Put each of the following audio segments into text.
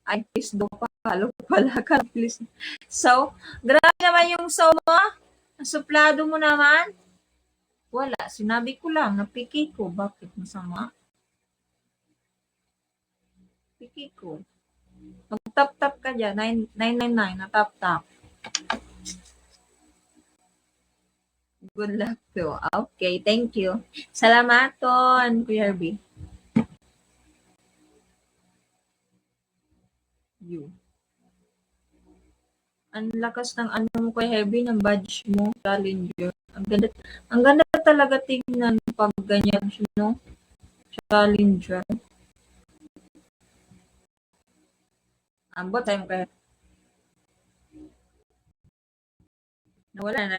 Ay, please do follow pala ka, please. So, grabe naman yung so mo. Suplado mo naman. Wala, sinabi ko lang, napiki ko. Bakit masama? Piki ko. Mag-tap-tap ka dyan. 999 na tap-tap. Good luck to. Okay, thank you. Salamaton, Kuya Herbie. You. Ang lakas ng ano mo, Kuya Herbie, ng badge mo, Challenger. Ang ganda talaga tingnan pag ganyan, no? Challenger. Ambot tayo kaya. Nawala na.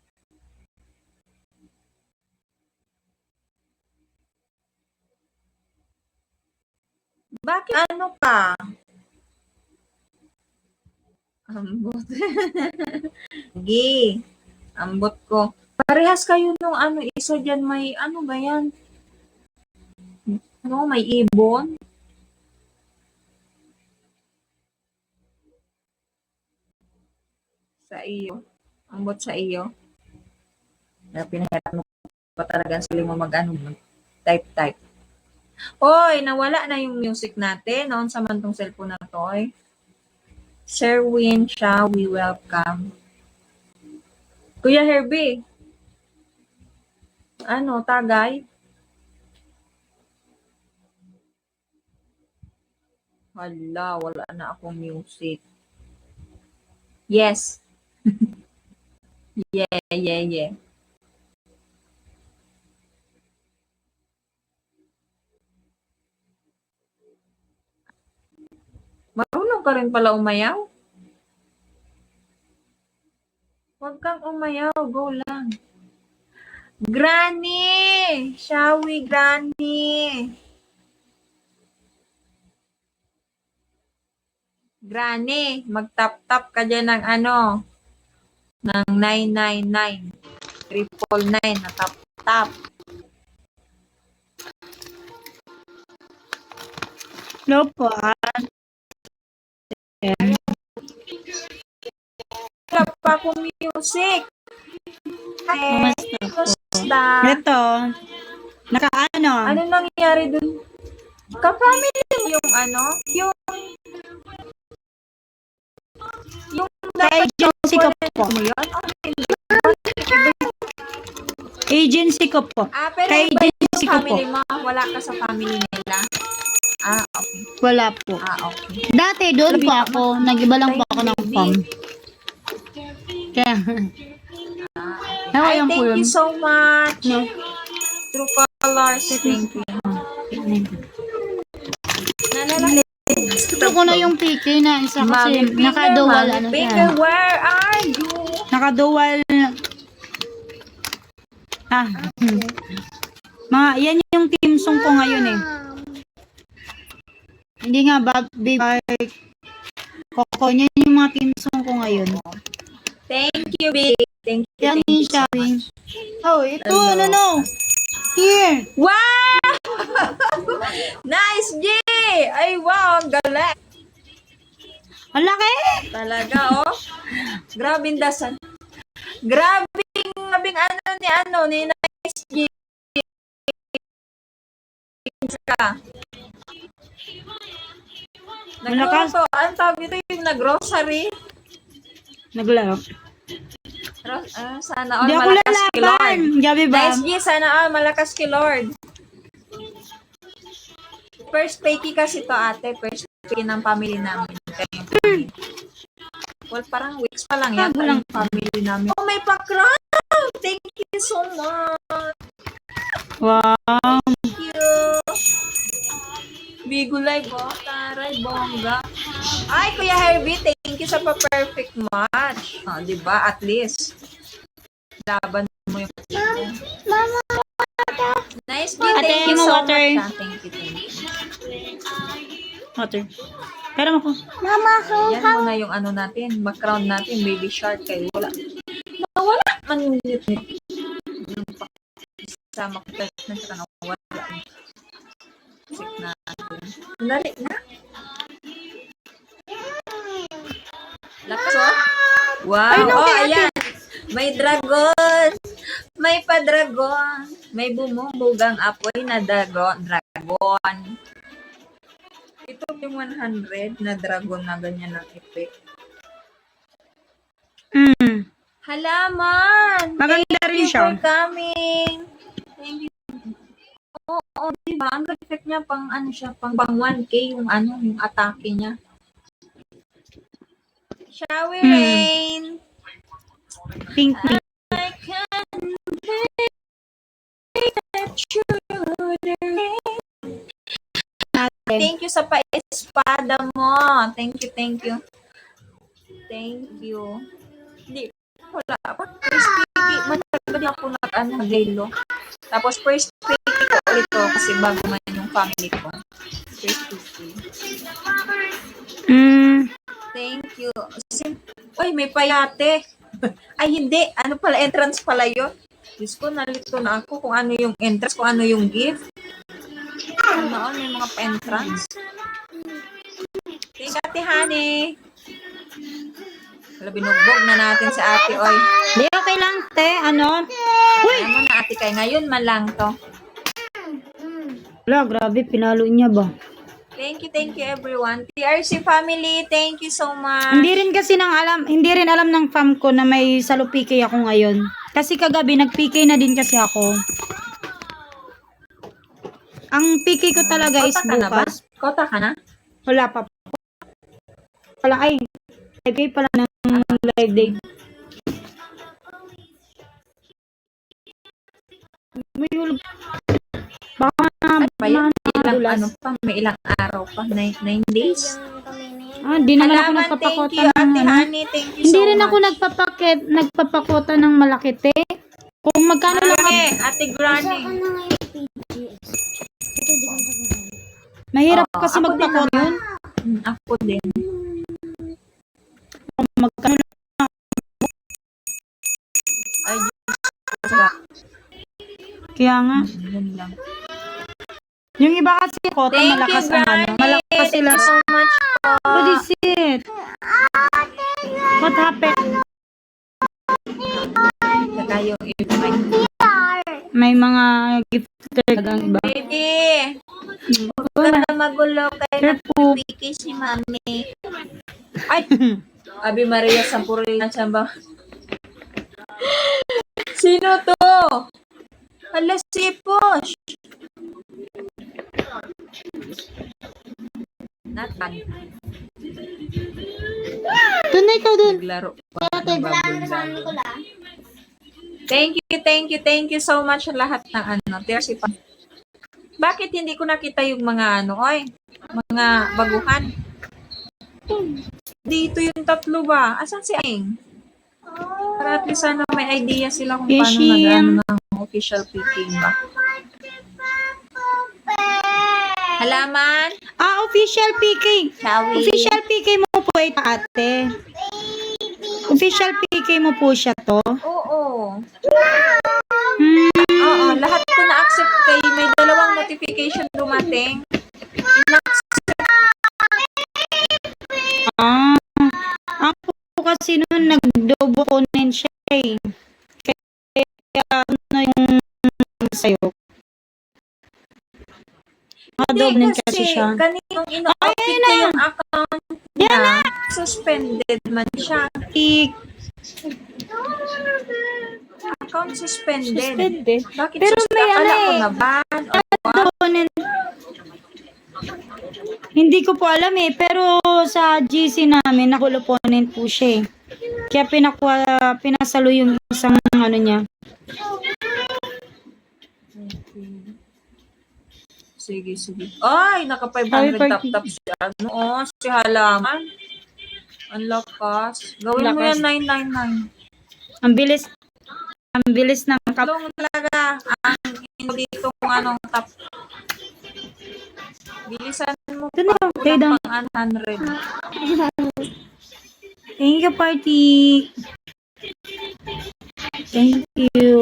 Bakit ano ka? Ambot. Gi. Ambot ko. Parehas kayo nung ano, isa dyan may, ano ba yan? Ano, may ibon? Sa iyo. Ambot sa iyo. Pinahirap mo pa talaga sa mo mag-ano, type. Oy, nawala na yung music natin. Noon sa mantong cellphone na to, oy. Sherwin siya, we welcome. Kuya Herbie. Ano, tagay? Hala, wala na akong music. Yes. Yeah. Marunong ka rin pala umayaw? Huwag kang umayaw, go lang. Granny! Shawi, Granny! Granny, mag-tap-tap ka dyan ng ano, ng 999. 999 na tap-tap. No po. Wala pa akong music. Hey, kumusta? Ito. Nakaano? Ano nangyari dun? Ka-family mo yung ano? Yung Agency ko po. mo yun? Agency ko po. Pero Kay iba agency yung ko po. family mo? Wala ka sa family nila? Okay. Wala po. Okay. Dati doon po ako. Nag-iba lang po ako ng farm. Kaya. Ay, thank you so much. No. True Colors, thank you. Gusto ko na yung PK na isa kasi naka-dual ano Peter, siya. where are you? Naka-dual. Yan yung team song ko ngayon eh. Hindi nga baby Coco, yan yung mga team song ko ngayon. Thank you, Big. Thank you. Yan Thank you yung so shopping. much. Oh, ito, Hello. no. Here. Wow! Nice, G! Ay, wow, ang galing. Ang laki! Talaga, oh. Grabing dasan. Grabing ano ni Nice G. Ka. Malakas. Nagluto. Ang tawag ito yung nag-grocery. Naglaro. Sana all Hindi ako malakas kay Lord. lalaban. Gabi ba? Nice G, sana all malakas kay Lord. First payki kasi to ate. First payki ng family namin. Well, parang weeks pa lang yan. Yung family namin. Oh, may pa-crown! Thank you so much. Wow. Thank you. Bigulay po. Taray, bongga. Ay, Kuya Herbie, thank you sa pa-perfect match. Diba? At least. Laban mo yung... Mama. Nice, G. Thank you so water. much. Thank you. Water. Pero ako. Mama, Yan mo na yung ano natin. Background natin. Baby shark kayo. Wala. Nawala man yung nit-nit. Sama ko na siya nawala. Sik na. Dali na. Wow. Ay, no, Oh, kay ate. ayan. May dragon. May pa-dragon. May bumubugang apoy na dragon. Ito yung 100 na dragon na ganyan ang effect. Mm. Halaman! Maganda Thank rin you siya. for coming. Thank you. Oo, diba? Ang effect niya pang ano siya, pang 1K yung ano, yung atake niya. Shall we rain? Pink. I can picture the rain. Thank you sa pa-espada mo. Thank you, thank you. Thank you. Hindi, wala pa. First picky, matagal ba din ako nag-gelo. Tapos first picky ko ulit to kasi bago man yung family ko. First picky. Mm. Thank you. Uy, may payate. Ay, hindi. Ano pala, entrance pala yun? Diyos ko, nalito na ako kung ano yung entrance, kung ano yung gift. Ano, may mga pa-entrance. Thank you, Ate Honey. Wala, binugbog na natin sa ate, oy. Di, okay lang, te. Ano? Ayan mo na, ate, kay ngayon man lang to. Wala, grabe, pinalo niya ba? Thank you everyone. TRC family, thank you so much. Hindi rin alam ng fam ko na may salo PK ako ngayon. Kasi kagabi nag-PK na din kasi ako. Ang PK ko talaga is Kota ka na ba? bukas. Kota ka na? Wala pa. Wala, ay, PK pala ng live date. May hulog. Baka Pa yun? Ilang, madulas. ano pa? May ilang araw pa? 9 days? Ah, di naman ako Halaman, nagpapakota thank you, ng Ate ano. Honey. Thank you Hindi so rin ako much. nagpapakota ng malaki, te. Kung magkano lang Granny, Ate Granny. mahirap Oo, kasi ako din magpakota naman. yun. Ako din. Kung magkano lang. Ay, Diyos ko. Kaya nga. Yun lang. Yung iba kasi kota Thank malakas you, ang ano. Granny. Malakas Thank sila. you so much po. What is it? What happened? Saka yung invite. May mga gift talagang iba. Baby, huwag ka na magulo kay Careful. nagpipiki si mami. Ay, Abi Maria Sampurina Chamba. Sino to? Hala, si Posh. Nathan. Doon na ikaw doon. Naglaro pa. Thank you so much sa lahat ng ano. There's pa. Bakit hindi ko nakita yung mga ano, oy? Mga baguhan. Dito yung tatlo ba? Asan si Aing? Para at least sana may idea sila kung paano Fishing. nag-ano ng official picking ba. Halaman? Ah, official PK. Shall we? Official PK mo po ito, ate. Official PK mo po siya to. Oo. Hmm. Oo, lahat ko na-accept kay may dalawang notification dumating. Ah. Ako kasi noon nagdobo ko din siya eh. Kaya ano yung sa'yo. Adob din kasi siya. Kaninong ino-update ko yung account niya, suspended man siya. Account suspended. Suspended. Bakit Pero may suspended? ano Akala ko eh. na ban o what? Hindi ko po alam eh, pero sa GC namin, nakuloponin po siya eh. Kaya pinasalo yung isang ano niya. Sige. Ay, naka 500 tap si ano, si Halaman. Ang lakas. Gawin mo Lakas. yan 999. Ang bilis ng kap. Tulong talaga ang dito kung anong tap. Bilisan mo Ito na, pa. kayo daw. Kulang pang 100. Thank you, party. Thank you.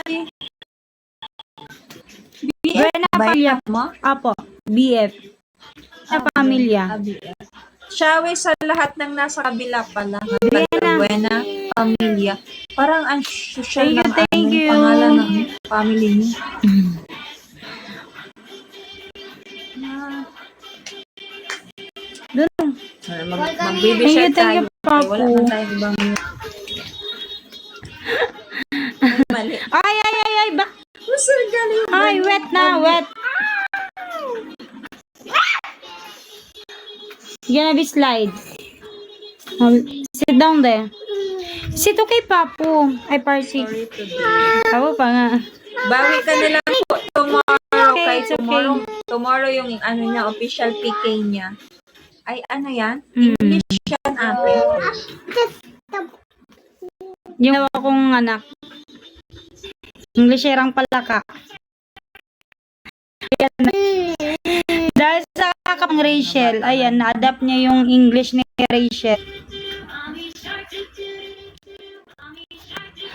Ay. Buena Bayad Pamilya. mo? Apo, BF. Sa pamilya. BF. Shawe sa lahat ng nasa kabila pala. Adriana. Buena Familia. Parang ang social ng Thank you. pangalan ng family niyo. Doon. Mag-baby Thank share you, tayo. Papu. Wala man tayong ibang Ay, mali. Ay, Sir, galing. ay, wet na, wet. Gonna be slide. Sit down there. Sit okay, Papu. Ay, party. Sorry today. Ako pa nga. Bawi ka na lang po tomorrow. Okay, Kay it's okay. tomorrow yung ano niya, official PK niya. Ay, ano yan? Mm. English yan, ate. Yung dalawa kong anak. Englisherang palaka. Dahil sa kakapang Rachel, ayan, na-adapt niya yung English ni Rachel.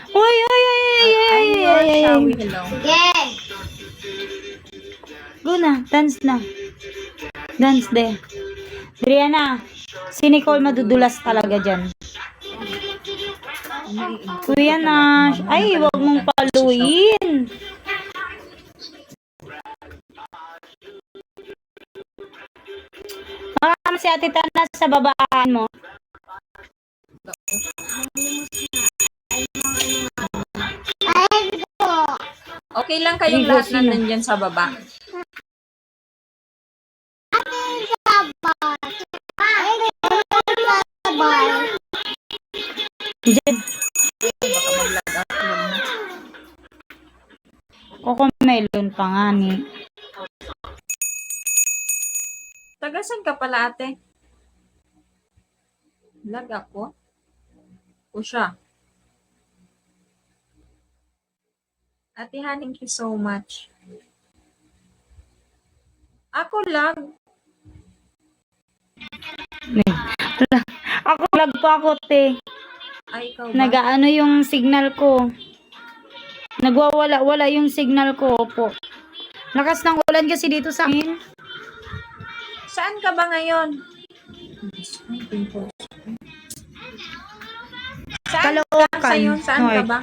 Uy! Shawi, hello. Go na, dance na. Dance de. Brianna, si Nicole madudulas talaga dyan. Kuya na, ay, wag mong paluin. Makakama si Ate Tana sa babaan mo. Okay lang kayong Ligo, lahat na sino? nandyan sa baba. Dyan. Baka mag-log out lang na. Coco Melon pa nga ni. Tagasan ka pala, ate? Lag ako? O siya? Ate, thank you so much. Ako lag. Ako lag pa ako, te. Ay, ikaw ba? Nagaano yung signal ko. Nagwawala-wala yung signal ko, opo. Lakas ng ulan kasi dito sa amin. Saan ka ba ngayon? Saan Caloocan. ka ngayon? Saan ka North. ba?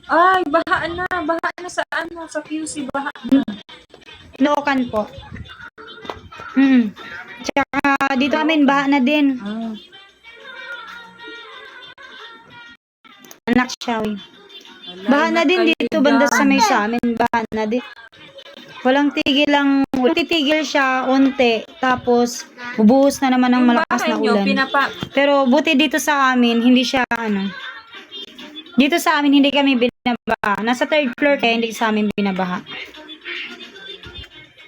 Ay, baha na. Baha na sa ano, sa QC. Baha na. Caloocan po. Tsaka dito amin, baha na din. Ah. Anak siya. Wala, Baha na din ingat dito kayo banda dyan. sa may sa amin. Baha na din. Walang tigil lang. Titigil siya, unti. Tapos, bubuhos na naman ng Yung malakas bahay na nyo, ulan. Pero buti dito sa amin, hindi siya ano. Dito sa amin, hindi kami binabaha. Nasa third floor kaya hindi sa amin binabaha.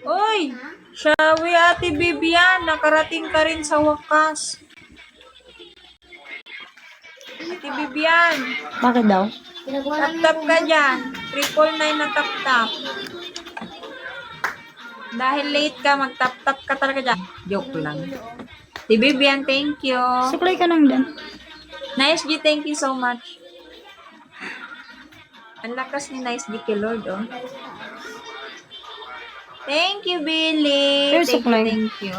Uy! Shawi, Ate Bibian, nakarating ka rin sa wakas. Ate Bibian, Bakit daw? tap-tap ka dyan. 999 na tap-tap. Dahil late ka, mag-tap-tap ka talaga dyan. Joke lang. Ate Bibian, thank you. Suklay ka nang dan. Nice G, thank you so much. Ang lakas ni Nice G kay Lord, oh. Thank you, Billy. Pero Thank suklay. you.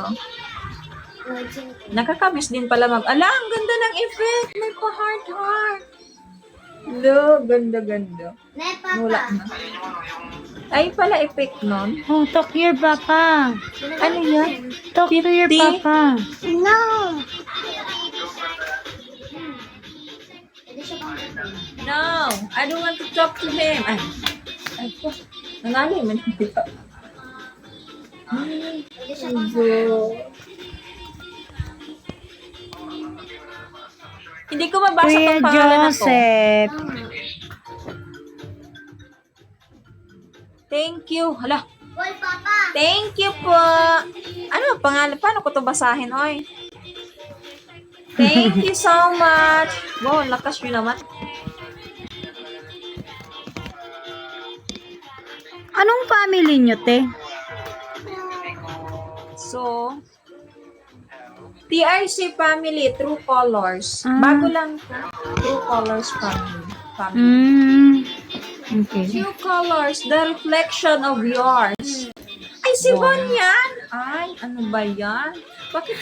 Nakakamiss din pala Ala, ang ganda ng effect. May pa-heart-heart. Lo, ganda-ganda. Wala na. Ay, pala effect nun. Oh, talk to your papa. Ano yan? Talk to your 50? papa. No, I don't want to talk to him. Ay po. Nangali man dito. Hindi ko mabasa Kuya tong pangalan na to. Joseph. Thank you. Hala. Thank you po. Ano pangalan? Paano ko to basahin, oy? Thank you so much. Wow, lakas yun naman. Anong family nyo, te? So, TRC family, True Colors. Ah. Bago lang to. True Colors family. Okay. True Colors, the reflection of yours. Ay, si Von yan. Ay, ano ba yan? Bakit?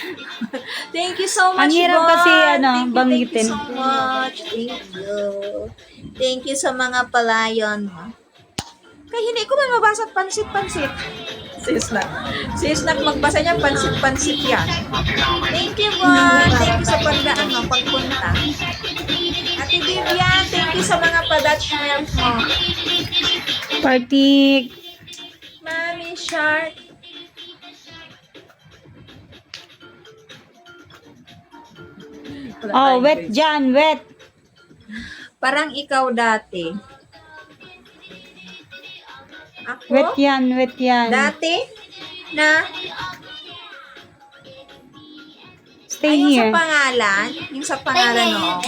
Thank you so much, Ang hirap Bon. kasi, Thank banggitin. you so much. Thank you. Thank you sa mga palayon mo. Kaya hindi ko man mabasa pansit-pansit. Sis nak magbasa niya pansit-pansit yan. Thank you, Bon. Thank you sa pagpunta. Ate Vivian, thank you sa mga pa-Dutch milk mo. Party. Mami Shark. Wala Oh, tayong wet grades. dyan, wet. Parang ikaw dati. Ako? Wet yan. Dati? Na? Stay Yung sa here. pangalan? Yung sa pangalan, no?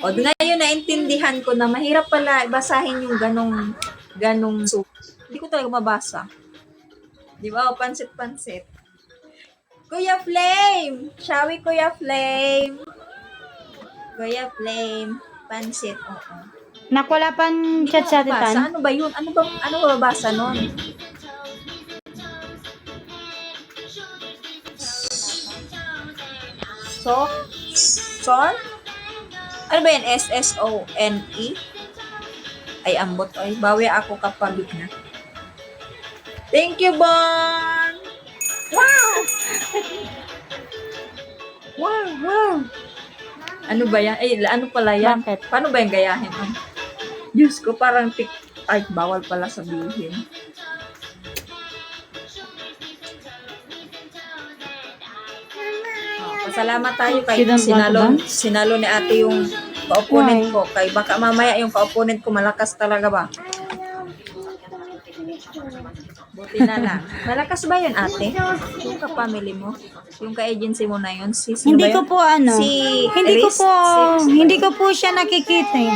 O, ngayon naintindihan ko na mahirap pala basahin yung ganong soup. Hindi ko talaga mabasa. Di ba? O, pansit-pansit. Kuya Flame! Shawi Kuya Flame! Kuya Flame. Pansit, oo. Nak, wala pang chat sa Basa, atitan. ano ba yun? Ano ba babasa nun? Son? Ano ba yan? SSONE? Ay, ambot. Ay, bawi ako kapag na. Thank you, Bon! Wow! Wow! Ano ba yan? Ay, ano pala yan? Bakit? Paano ba yung gayahin? Diyos ko, parang ay, bawal pala sabihin. Pasalamat tayo kay You don't want to sinalo ni ate yung ka-opponent ko. Kay baka mamaya yung ka-opponent ko malakas talaga ba? Buti na lang. Malakas ba yun, ate? Yung ka-family mo? Yung ka-agency mo na yun? Sino Hindi ba ko yun? po Si Iris? hindi ko po siya nakikita eh.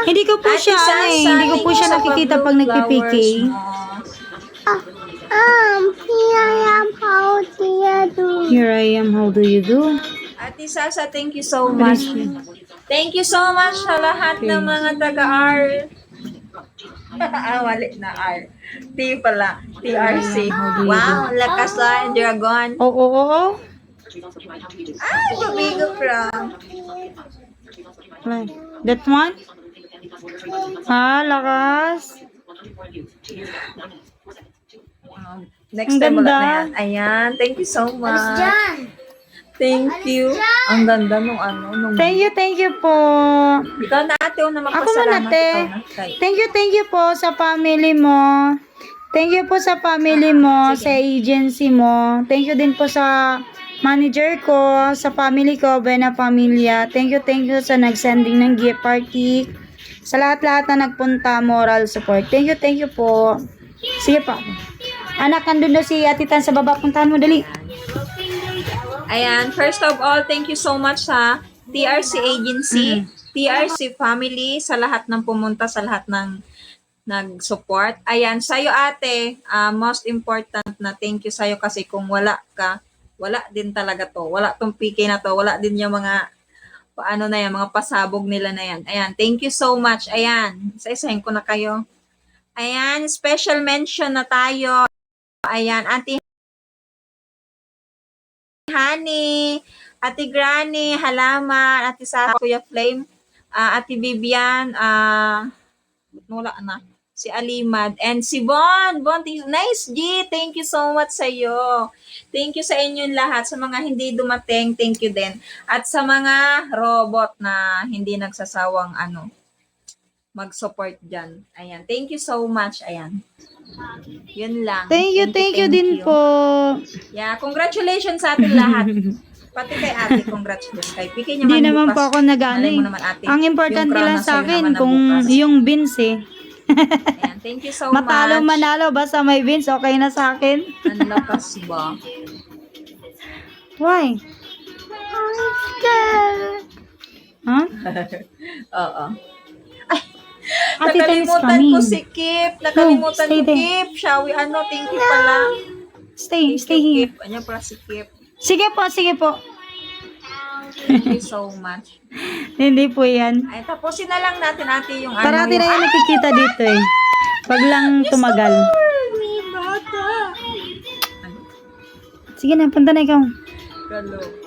Hindi ko po Ate siya Sasa, hindi ko po thank siya you sa nakikita pa-blue pag nagpi-PK. flowers mo. Here I am, how do you do? Ate Sasa, thank you so much. Thank you so much sa lahat ng mga taga-R. Mali na R. T pala. TRC. Wow, lakas na, Dragon. Oo. Ay, Babigo from. That one? Lakas. Next Ang time wala ganda. na yan. Ayan, thank you so much. Thank you. Ang ganda nung Thank you po. Ikaw na ate, una Ako muna, magpasalamat. te. Ikaw na. Kay. Thank you po sa family mo. Thank you po sa family mo, sige. sa agency mo. Thank you din po sa manager ko, sa family ko, Buena Familia. Thank you sa nag-sending ng gift party. Sa lahat-lahat na nagpunta, moral support. Thank you po. Sige pa. Anak, nandun daw si Atitan sa baba. Puntahan mo, dali. Ayan, first of all, thank you so much sa TRC Agency, TRC Family, sa lahat ng pumunta, sa lahat ng nag-support. Ayan, sa'yo ate, most important na thank you sa'yo kasi kung wala ka, wala din talaga to. Wala tong PK na to. Wala din yung mga mga pasabog nila na yan. Ayan, thank you so much. Ayan, isa-isahin ko na kayo. Ayan, special mention na tayo. Ayan, Auntie Honey, Ate Granny, Halaman, Ate Sara, Kuya Flame, Ate Vivian, wala na, si Alimad, and si Bon. Bon, nice G, thank you so much sa iyo. Thank you sa inyong lahat. Sa mga hindi dumating, thank you din. At sa mga robot na hindi nagsasawang mag-support dyan. Ayan, thank you so much. Ayan. Yun lang. Thank you din po. Yeah, congratulations sa atin lahat. Pati kay ate, congratulations. Kay PK niya Hindi man naman bukas. po ako nag-ano Malay mo eh. naman, ate. Ang importante Yung crown lang na sa sa'yo akin naman na kung bukas. yung beans eh. Ayan, thank you so Matalo much. manalo, basta may beans, okay na sa akin. Ang lakas ba? Why? Huh? Oo. Ate, thanks Nakalimutan kami. ko si Kip. Nakalimutan stay ko there. Kip. Shawi, thank you pala. Stay Thank you, here. Kip. Ano pala si Kip. Sige po. Thank you so much. Hindi po yan. Ay, tapusin na lang natin ate yung Parati na yung... yung nakikita dito eh. Wag lang tumagal. May bata. Sige na, punta na ikaw. Kaloka.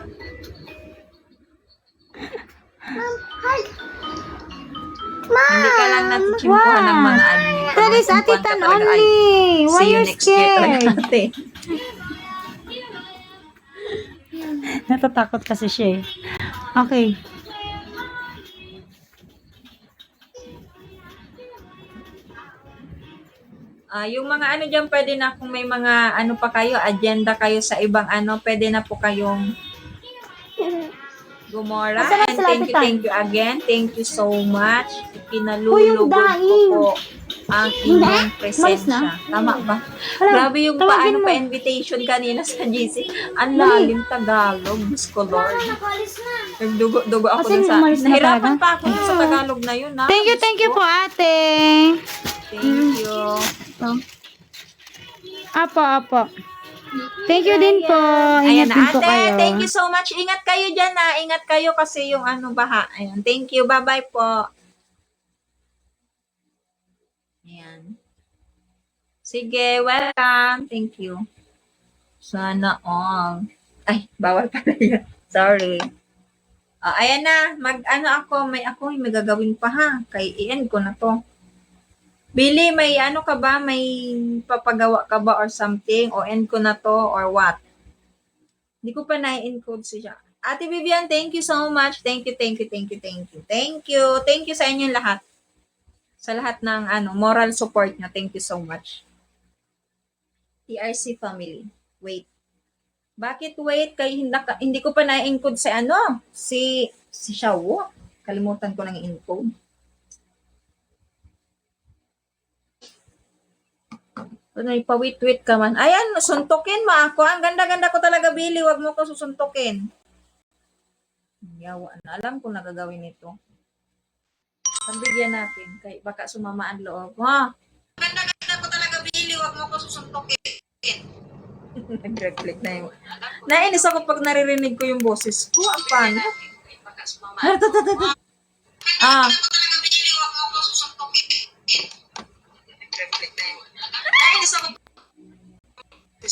Hindi ka lang natutsimpuhan ng mga admin. That is atitan only. Why See you you next year talaga, scared? ate. Natatakot kasi siya eh. Okay. Yung mga ano dyan, pwede na kung may mga ano pa kayo, agenda kayo sa ibang ano, pwede na po kayong gumora. Masarap And sila, tita. thank you again. Thank you so much. Kinalulugod ko daing. po ang inyong presensya. Tama ba? Grabe yung tawagin paano mo. pa invitation kanina sa GC. Ang lalim Tagalog. Diyos ko, Lord. Nagdugo-dugo ako Kasi dun sa... umalis na Nahirapan talaga? pa ako dun sa Tagalog na yun, ha? Thank you Diyos ko. po ate. Thank you. Apo. Thank you din po. Ayan Ingat na, din po ate. kayo. Thank you so much. Ingat kayo dyan, ha. Ingat kayo kasi yung ano, baha. Ayan. Thank you. Bye-bye po. Ayan. Sige, welcome. Thank you. Sana all. Ay, bawal pala yan. Sorry. Ayan na. May gagawin pa ha. Kay i-end ko na to. Billy, may ano ka ba? May papagawa ka ba or something? O end ko na to or what? Hindi ko pa na-encode siya. Ate Vivian, thank you so much. Thank you. Thank you sa inyong lahat. Sa lahat ng moral support nyo. Thank you so much. TRC family. Wait. Bakit wait? Kay hindi ko pa na-encode si Shawo. Kalimutan ko nang i-encode. Pawit-wit ka man. Ayan, suntukin mo ako. Ang ganda-ganda ko talaga, Billy. Huwag mo ko susuntukin. Yawa na. Alam ko nagagawin ito. Pagbigyan natin. Kay baka sumama ang loob. Ha? Ganda-ganda ko talaga, Billy. Huwag mo ko susuntukin. Nag-reflect na yun. Nainis ako pag naririnig ko yung boses ko. Ang paano?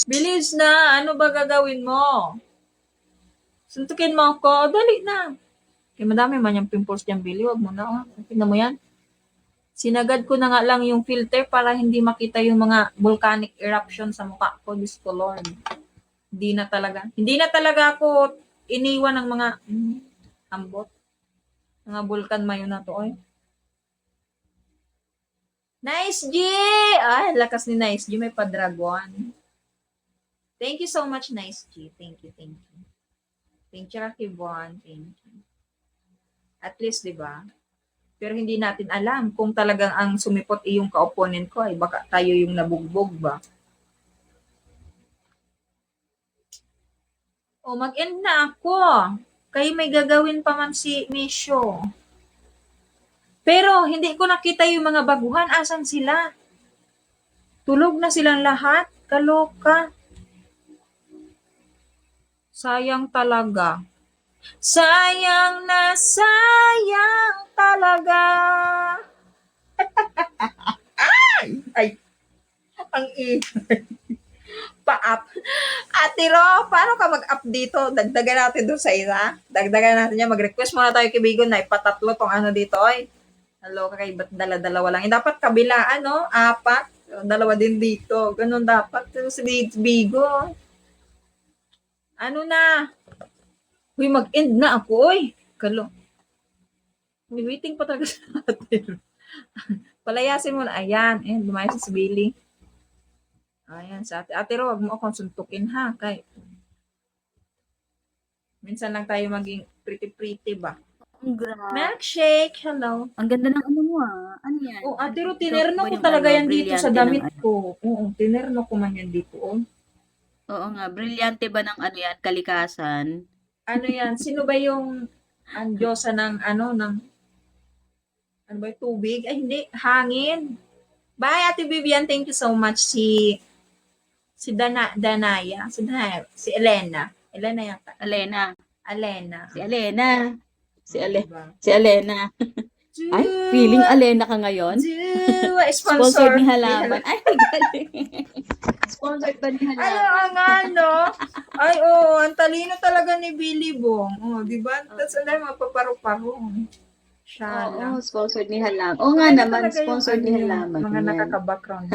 Bilis na. Ano ba gagawin mo? Suntukin mo ako. Dali na. Kaya madami man yung pimples dyan, Billy. Huwag mo na. Tignan mo yan. Sinagad ko na nga lang yung filter para hindi makita yung mga volcanic eruption sa mukha ko. Diyos ko, Lord. Hindi na talaga ako iniwan ng mga ambot. Mga vulkan mayo na to, eh. Nice G! Ay, lakas ni Nice G. May pa-dragon. Thank you so much, Nice G. Thank you. Thank you, Rakibon. Thank you. At least, di ba? Pero hindi natin alam kung talagang ang sumipot yung ka-opponent ko ay baka tayo yung nabugbog ba. O, mag-end na ako. Kaya may gagawin pa man si Misho. Pero hindi ko nakita yung mga baguhan. Asan sila? Tulog na silang lahat. Kaloka. Sayang talaga. Sayang na sayang talaga. Ay. Ang ingay. Pa-up. Ate Ro, paano ka mag-up dito? Dagdagan natin doon sa isa. Dagdagan natin yan. Mag-request muna tayo kay Bigon na ipatatlo tong dito. Ay. Hello, kay ba't dala-dalawa lang? Dapat kabilaan, no? 4. 2 din dito. Ganun dapat. Si Bigo. Ano na? Uy, mag-end na ako, oy. Kalo. May waiting pa talaga sa atin. Palayasin mo na. Ayan. Ayan, lumayas si Billy. Ayan, sa ate Ro, wag mo akong suntukin, ha? Kay minsan lang tayo maging pretty ba? Milkshake, hello. Ang ganda ng ano mo Ano yan? Oh, ate Ro, tinerno ko talaga yan dito sa damit ko. Oo, tinerno ko man yan dito, oh. Oo nga, brilyante ba ng ano yan, kalikasan? Ano yan? Sino ba yung ang diyosa ng ano ba yung tubig? Ay, hindi. Hangin. Bye, Ate Vivian. Thank you so much. Si Danaya. Si Elena. Elena yata. Alena. Alena. Si Alena. Diba? Si Alena. Ay, feeling Alena ka ngayon? Sponsored ni Halaman. Ay, galing. Sponsored ba ni Ay, Halaman? nga, no? Ay, oo, ang talino talaga ni Billy Bong. Oh, di ba? Tapos, mapaparu-parong. Siya lang. Oo, sponsored ni Halaman. Oo nga Maganda naman, talaga yung, sponsored ni yung Halaman. mga Yan. nakaka-background.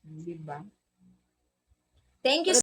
Di ba? Thank you